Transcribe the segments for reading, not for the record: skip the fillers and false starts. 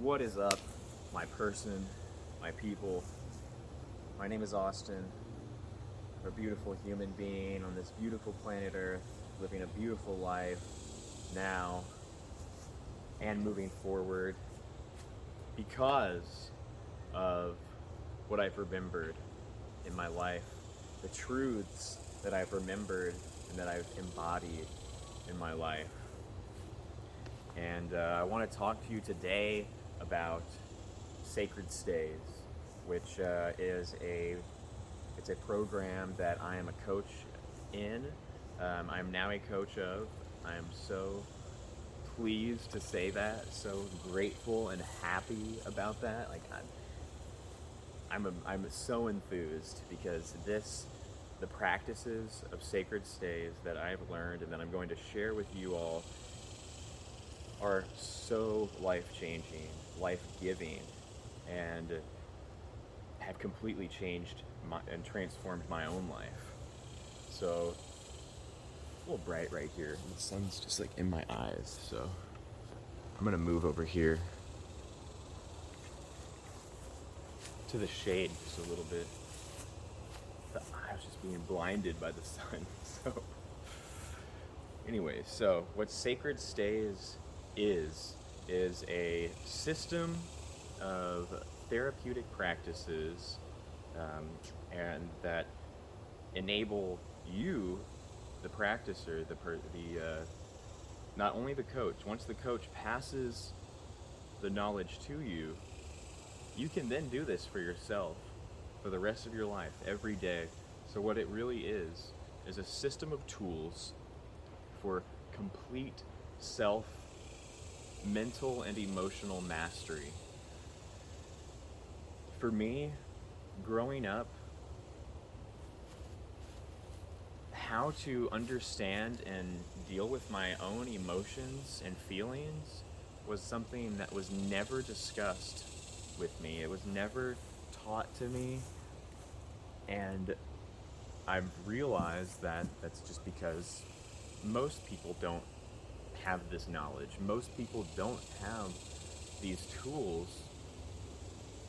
What is up, my person, my people? My name is Austin. I'm a beautiful human being on this beautiful planet Earth, living a beautiful life now and moving forward because of what I've remembered in my life, the truths that I've remembered and that I've embodied in my life. And I want to talk to you today about Sacred Stays, which it's a program that I am a coach in. I'm now a coach of. I am so pleased to say that, so grateful and happy about that. I'm so enthused because the practices of Sacred Stays that I've learned and that I'm going to share with you all are so life-changing, life-giving, and have completely changed and transformed my own life. So, a little bright right here. The sun's just like in my eyes, so I'm gonna move over here to the shade just a little bit. I was just being blinded by the sun. So, anyway, so what Sacred Stays is a system of therapeutic practices and that enable you, the practicer, not only the coach. Once the coach passes the knowledge to you, you can then do this for yourself for the rest of your life, every day. So what it really is a system of tools for complete self, mental, and emotional mastery. For me, growing up, how to understand and deal with my own emotions and feelings was something that was never discussed with me. It was never taught to me, and I've realized that that's just because most people don't have this knowledge. Most people don't have these tools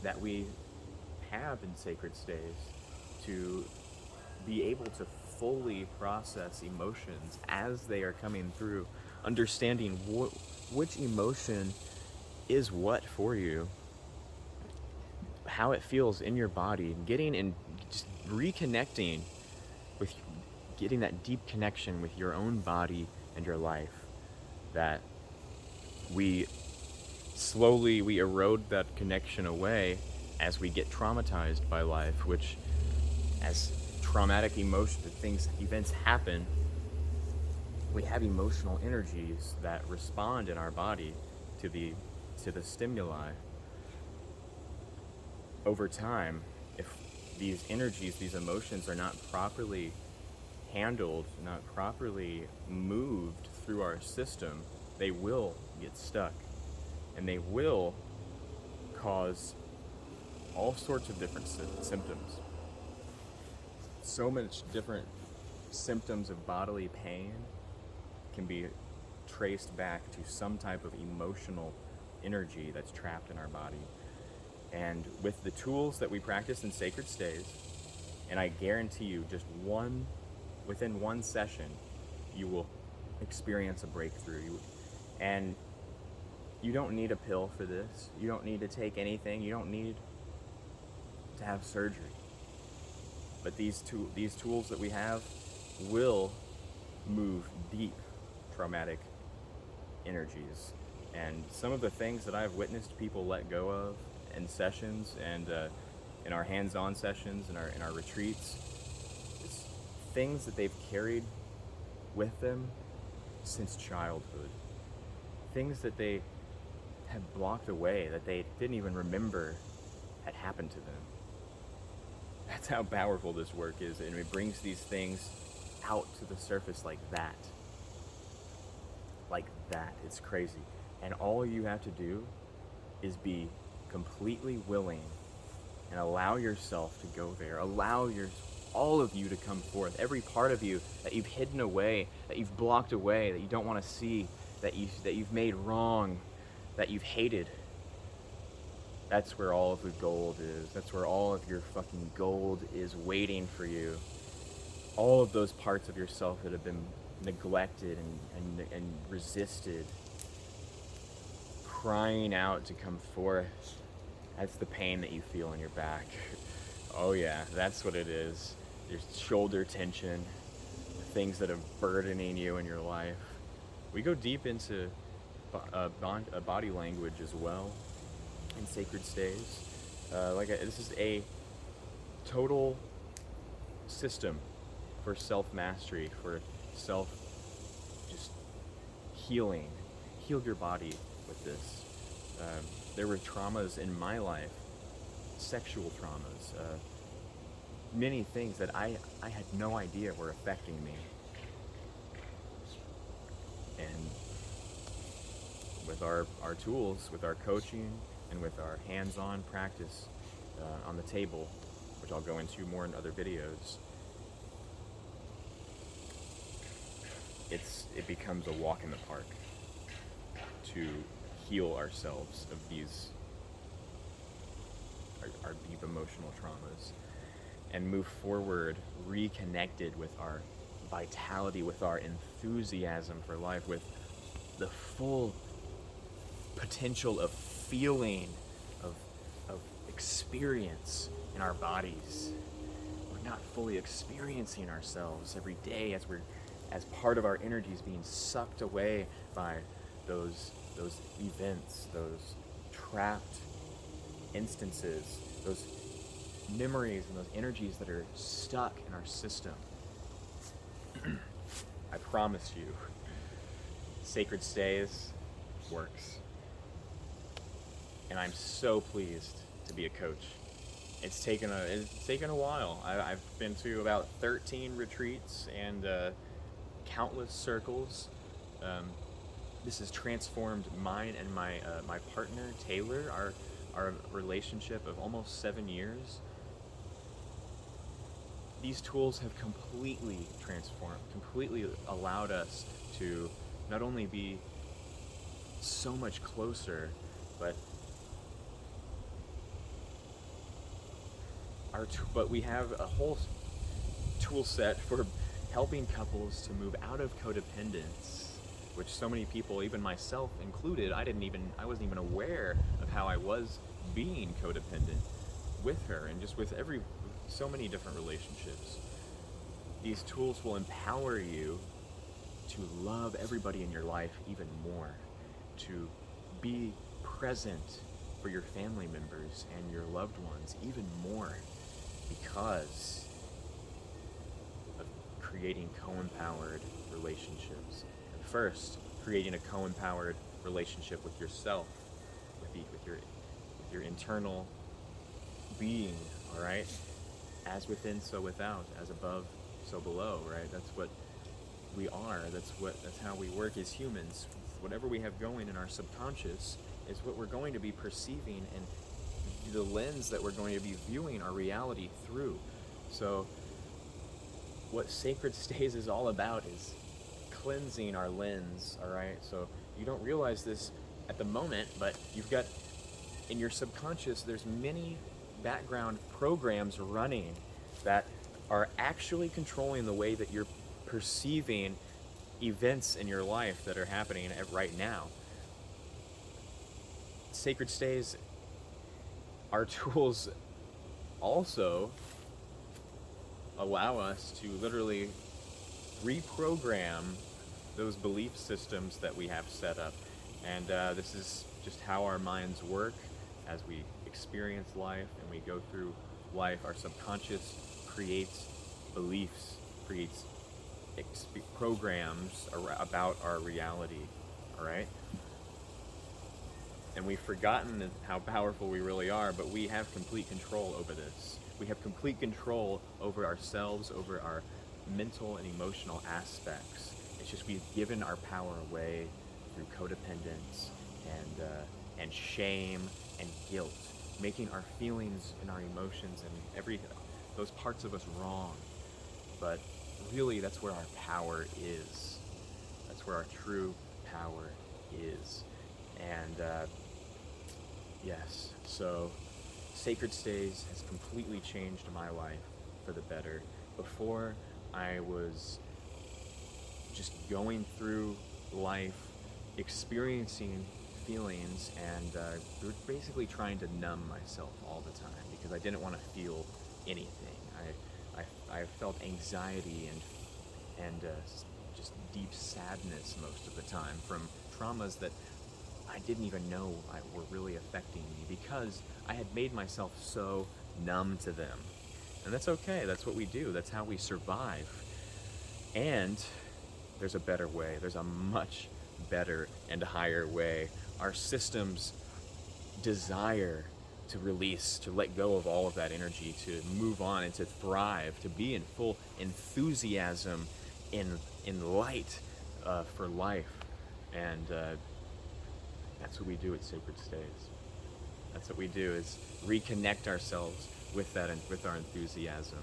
that we have in Sacred Stays to be able to fully process emotions as they are coming through, understanding which emotion is what for you, how it feels in your body, getting and just reconnecting with, getting that deep connection with your own body and your life, that we erode that connection away as we get traumatized by life, which, as traumatic events happen, we have emotional energies that respond in our body to the stimuli. Over time, if these energies, these emotions are not properly handled, not properly moved through our system, they will get stuck, and they will cause all sorts of different symptoms. So much different symptoms of bodily pain can be traced back to some type of emotional energy that's trapped in our body. And with the tools that we practice in Sacred Stays, and I guarantee you, within one session, you will experience a breakthrough. And you don't need a pill for this. You don't need to take anything. You don't need to have surgery. But these tools that we have will move deep traumatic energies. And some of the things that I've witnessed people let go of in sessions and in our hands-on sessions, in our retreats, it's things that they've carried with them since childhood. Things that they had blocked away, that they didn't even remember had happened to them. That's how powerful this work is, and it brings these things out to the surface like that. Like that. It's crazy. And all you have to do is be completely willing and allow yourself to go there. Allow all of you to come forth. Every part of you that you've hidden away, that you've blocked away, that you don't want to see, that you've made wrong, that you've hated. That's where all of the gold is. That's where all of your fucking gold is waiting for you. All of those parts of yourself that have been neglected and resisted, crying out to come forth. That's the pain that you feel in your back. Oh yeah, that's what it is. Your shoulder tension, the things that are burdening you in your life. We go deep into body language as well in Sacred Stays. This is a total system for self-mastery, for self just healing. Heal your body with this. There were traumas in my life, sexual traumas, many things that I had no idea were affecting me. And with our tools, with our coaching, and with our hands-on practice on the table, which I'll go into more in other videos, it becomes a walk in the park to heal ourselves of these our deep emotional traumas and move forward reconnected with our vitality, with our enthusiasm for life, with the full potential of feeling, of experience in our bodies. We're not fully experiencing ourselves every day as part of our energies being sucked away by those events, those trapped instances, those memories and those energies that are stuck in our system. I promise you, Sacred Stays works. And I'm so pleased to be a coach. It's taken a while. I've been to about 13 retreats and countless circles. This has transformed mine and my partner Taylor, our relationship of almost 7 years. These tools have completely transformed, completely allowed us to not only be so much closer, but we have a whole tool set for helping couples to move out of codependence, which so many people, even myself included, I wasn't even aware of how I was being codependent with her and just with so many different relationships. These tools will empower you to love everybody in your life even more, to be present for your family members and your loved ones even more, because of creating co-empowered relationships. And first, creating a co-empowered relationship with yourself, with your internal being, all right? As within, so without. As above, so below, right? That's what we are. That's how we work as humans. Whatever we have going in our subconscious is what we're going to be perceiving, and the lens that we're going to be viewing our reality through. So what Sacred Stays is all about is cleansing our lens, all right? So you don't realize this at the moment, but you've got, in your subconscious, there's many background programs running that are actually controlling the way that you're perceiving events in your life that are happening right now. Sacred Stays, our tools also allow us to literally reprogram those belief systems that we have set up. And this is just how our minds work as we experience life and we go through life. Our subconscious creates beliefs, creates programs about our reality, all right? And we've forgotten how powerful we really are, but we have complete control over this. We have complete control over ourselves, over our mental and emotional aspects. It's just we've given our power away through codependence and shame and guilt, making our feelings and our emotions and those parts of us wrong. But really, that's where our power is. That's where our true power is. And Yes. So, Sacred Stays has completely changed my life for the better. Before, I was just going through life, experiencing feelings, and basically trying to numb myself all the time because I didn't want to feel anything. I felt anxiety and just deep sadness most of the time from traumas that I didn't even know were really affecting me because I had made myself so numb to them. And that's okay. That's what we do. That's how we survive. And there's a better way. There's a much better and higher way. Our systems desire to release, to let go of all of that energy, to move on and to thrive, to be in full enthusiasm, in light for life. And that's what we do at Sacred Stays. That's what we do is reconnect ourselves with that and with our enthusiasm.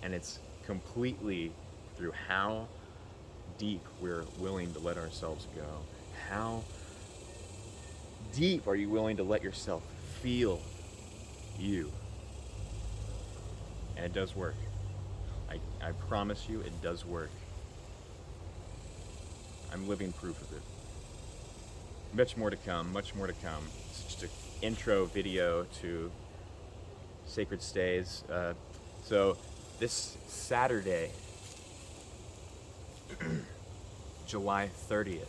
And it's completely through how deep we're willing to let ourselves go. How deep are you willing to let yourself feel you? And it does work. I promise you it does work. I'm living proof of it. Much more to come, much more to come. It's just an intro video to Sacred Stays. So this Saturday, July 30th,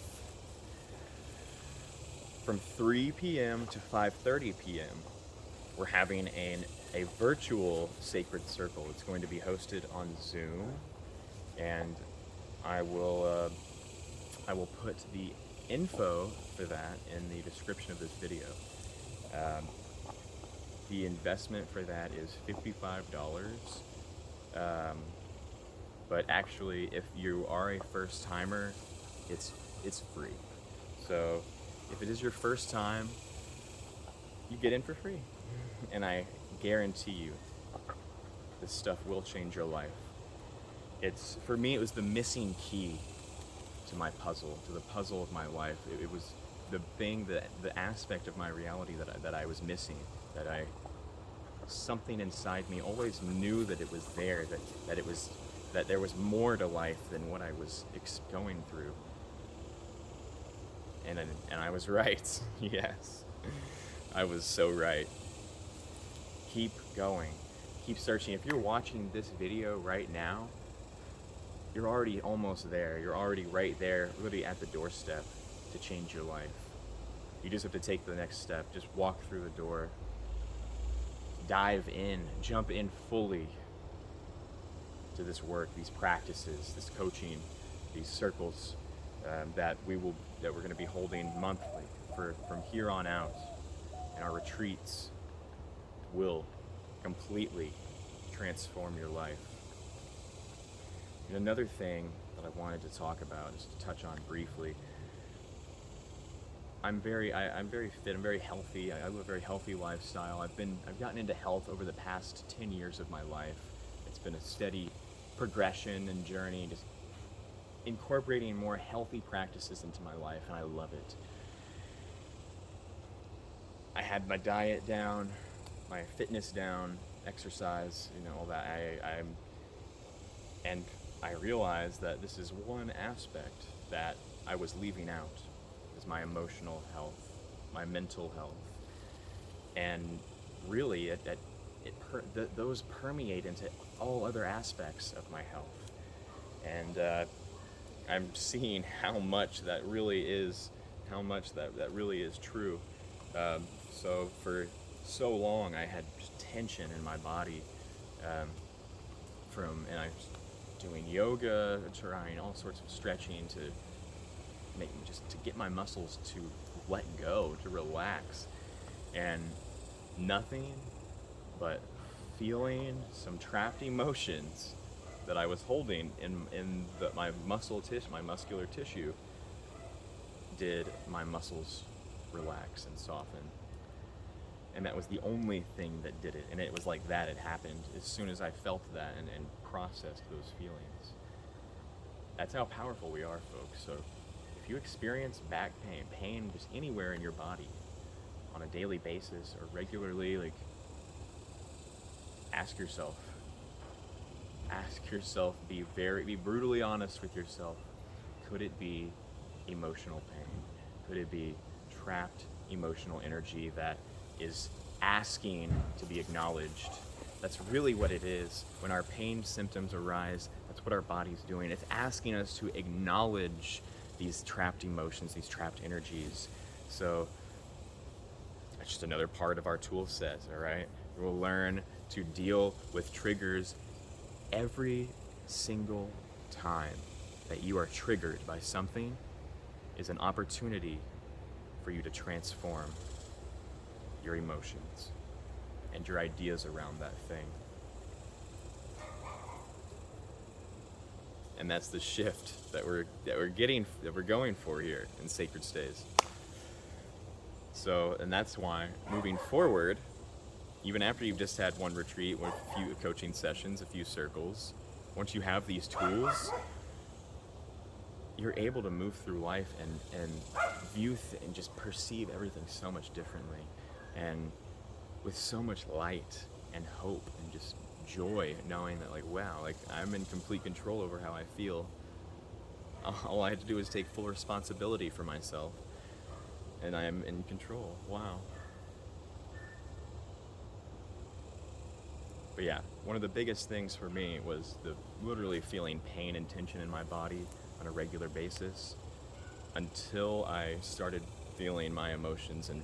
from 3 p.m. to 5:30 p.m., we're having a virtual Sacred Circle. It's going to be hosted on Zoom, and I will put the info for that in the description of this video. The investment for that is $55. But actually, if you are a first timer, it's free. So if it is your first time, you get in for free. And I guarantee you, this stuff will change your life. For me, it was the missing key to my puzzle, to the puzzle of my life. It was the thing, the aspect of my reality that I was missing, something inside me always knew that it was there, that there was more to life than what I was going through. And I was right. Yes. I was so right. Keep going. Keep searching. If you're watching this video right now, you're already almost there. You're already right there, really at the doorstep to change your life. You just have to take the next step. Just walk through the door. Dive in. Jump in fully to this work, these practices, this coaching, these circles that we're going to be holding monthly from here on out. And our retreats will completely transform your life. And another thing that I wanted to talk about, just to touch on briefly, I'm very fit. I'm very healthy. I live a very healthy lifestyle. I've gotten into health over the past 10 years of my life. It's been a steady progression and journey, just incorporating more healthy practices into my life, and I love it. I had my diet down, my fitness down, exercise, all that. And I realized that this is one aspect that I was leaving out, is my emotional health, my mental health. And really, those permeate into all other aspects of my health. And I'm seeing how much that really is true. So for so long, I had just tension in my body, and I was doing yoga, trying all sorts of stretching to get my muscles to let go, to relax, and nothing but feeling some trapped emotions that I was holding in my muscular tissue, did my muscles relax and soften. And that was the only thing that did it. And it was like that. It happened as soon as I felt that and processed those feelings. That's how powerful we are, folks. So if you experience back pain just anywhere in your body, on a daily basis or regularly, like, ask yourself, be brutally honest with yourself. Could it be emotional pain? Could it be trapped emotional energy that is asking to be acknowledged? That's really what it is. When our pain symptoms arise, that's what our body's doing. It's asking us to acknowledge these trapped emotions, these trapped energies. So that's just another part of our tool set, all right? We'll learn to deal with triggers every single time that you are triggered by something is an opportunity for you to transform your emotions and your ideas around that thing. And that's the shift that we're going for here in Sacred Stays. So, and that's why moving forward, even after you've just had one retreat, with a few coaching sessions, a few circles, once you have these tools, you're able to move through life and view and just perceive everything so much differently, and with so much light and hope and just joy, knowing that, like, wow, like, I'm in complete control over how I feel. All I have to do is take full responsibility for myself, and I am in control. Wow. But yeah, one of the biggest things for me was the literally feeling pain and tension in my body on a regular basis until I started feeling my emotions and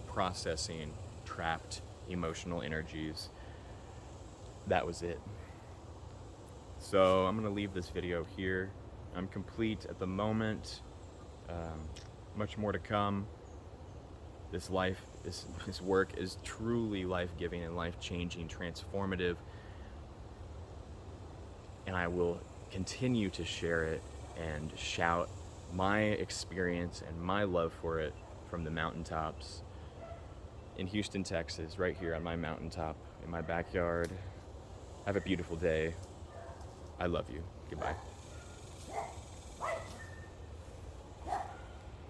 processing trapped emotional energies. That was it. So I'm gonna leave this video here. I'm complete at the moment. Much more to come. This work is truly life-giving and life-changing, transformative, and I will continue to share it and shout my experience and my love for it from the mountaintops in Houston, Texas, right here on my mountaintop in my backyard. Have a beautiful day. I love you. Goodbye.